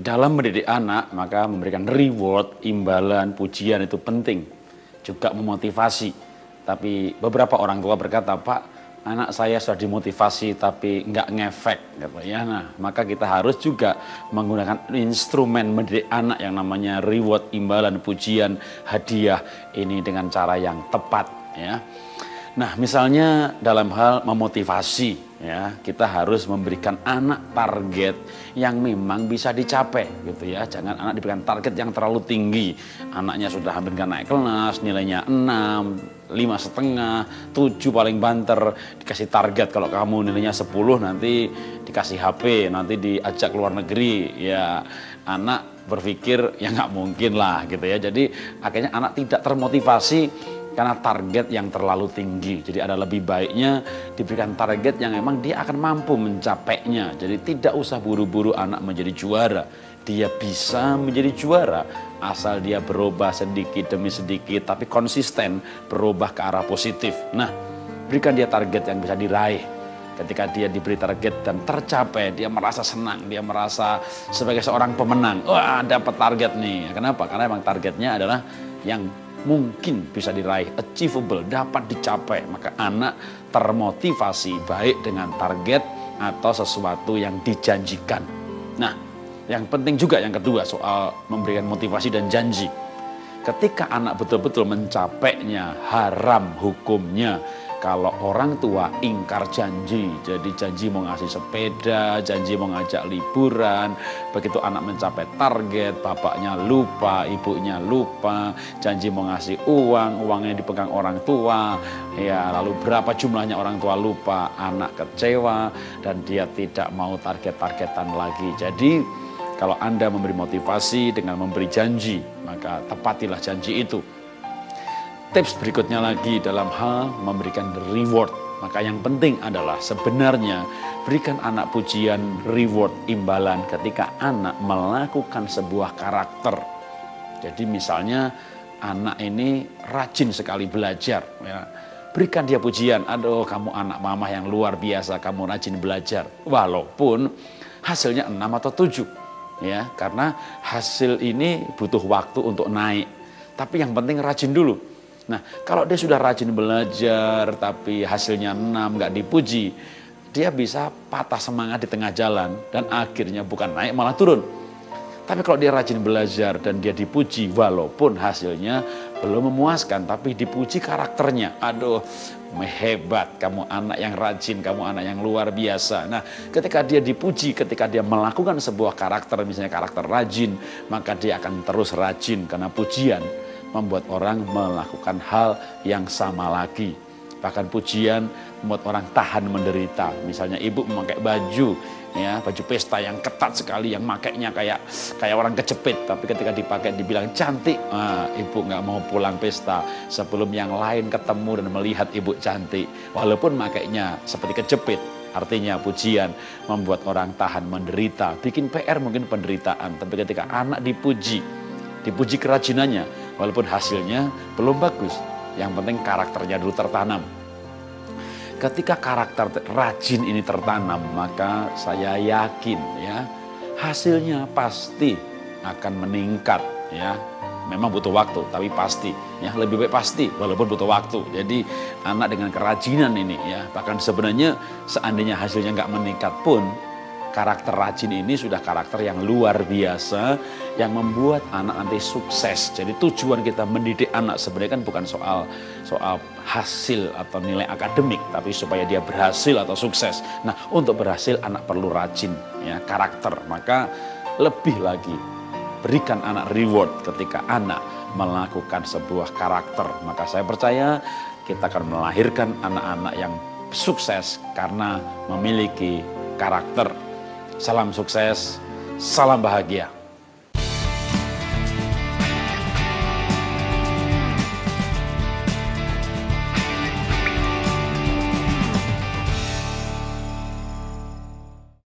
dalam mendidik anak, maka memberikan reward, imbalan, pujian itu penting. Juga memotivasi. Tapi beberapa orang tua berkata, Pak, anak saya sudah dimotivasi tapi nggak ngefek. Ya, nah, maka kita harus juga menggunakan instrumen mendidik anak yang namanya reward, imbalan, pujian, hadiah. Ini dengan cara yang tepat. Ya. Nah, misalnya dalam hal memotivasi, ya, kita harus memberikan anak target yang memang bisa dicapai, gitu ya. Jangan anak diberikan target yang terlalu tinggi. Anaknya sudah hampir nggak naik kelas, nilainya 6, 5,5, 7 paling banter, dikasih target kalau kamu nilainya 10 nanti dikasih HP, nanti diajak ke luar negeri. Ya, anak berpikir ya nggak mungkin lah, gitu ya. Jadi akhirnya anak tidak termotivasi karena target yang terlalu tinggi. Jadi ada lebih baiknya diberikan target yang memang dia akan mampu mencapainya. Jadi tidak usah buru-buru anak menjadi juara. Dia bisa menjadi juara asal dia berubah sedikit demi sedikit tapi konsisten berubah ke arah positif. Nah, berikan dia target yang bisa diraih. Ketika dia diberi target dan tercapai, dia merasa senang, dia merasa sebagai seorang pemenang. Wah, dapat target nih. Kenapa? Karena memang targetnya adalah yang mungkin bisa diraih, achievable, dapat dicapai. Maka anak termotivasi baik dengan target atau sesuatu yang dijanjikan. Nah, yang penting juga yang kedua soal memberikan motivasi dan janji. Ketika anak betul-betul mencapainya, haram hukumnya kalau orang tua ingkar janji. Jadi janji mau ngasih sepeda, janji mau ngajak liburan. Begitu anak mencapai target, bapaknya lupa, ibunya lupa. Janji mau ngasih uang, uangnya dipegang orang tua. Ya, lalu berapa jumlahnya orang tua lupa. Anak kecewa dan dia tidak mau target-targetan lagi. Jadi kalau Anda memberi motivasi dengan memberi janji, maka tepatilah janji itu. Tips berikutnya lagi dalam hal memberikan reward. Maka yang penting adalah sebenarnya berikan anak pujian, reward, imbalan ketika anak melakukan sebuah karakter. Jadi misalnya anak ini rajin sekali belajar. Ya. Berikan dia pujian, aduh kamu anak mama yang luar biasa, kamu rajin belajar. Walaupun hasilnya 6 atau 7. Ya, karena hasil ini butuh waktu untuk naik. Tapi yang penting rajin dulu. Nah, kalau dia sudah rajin belajar tapi hasilnya 6 nggak dipuji, dia bisa patah semangat di tengah jalan dan akhirnya bukan naik malah turun. Tapi kalau dia rajin belajar dan dia dipuji walaupun hasilnya belum memuaskan tapi dipuji karakternya. Aduh, hebat, kamu anak yang rajin, kamu anak yang luar biasa. Nah, ketika dia dipuji, ketika dia melakukan sebuah karakter, misalnya karakter rajin, maka dia akan terus rajin karena pujian membuat orang melakukan hal yang sama lagi. Bahkan pujian membuat orang tahan menderita. Misalnya ibu memakai baju, ya baju pesta yang ketat sekali, yang makainya kayak orang kejepit. Tapi ketika dipakai dibilang cantik, ibu nggak mau pulang pesta sebelum yang lain ketemu dan melihat ibu cantik. Walaupun makainya seperti kejepit. Artinya pujian membuat orang tahan menderita. Bikin PR mungkin penderitaan. Tapi ketika anak dipuji kerajinannya, walaupun hasilnya belum bagus, yang penting karakternya dulu tertanam. Ketika karakter rajin ini tertanam, maka saya yakin ya hasilnya pasti akan meningkat ya. Memang butuh waktu, tapi pasti ya, lebih baik pasti walaupun butuh waktu. Jadi anak dengan kerajinan ini ya, bahkan sebenarnya seandainya hasilnya nggak meningkat pun, karakter rajin ini sudah karakter yang luar biasa yang membuat anak nanti sukses. Jadi tujuan kita mendidik anak sebenarnya kan bukan soal hasil atau nilai akademik, tapi supaya dia berhasil atau sukses. Nah, untuk berhasil anak perlu rajin ya, karakter. Maka lebih lagi berikan anak reward ketika anak melakukan sebuah karakter. Maka saya percaya kita akan melahirkan anak-anak yang sukses karena memiliki karakter. Salam sukses, salam bahagia.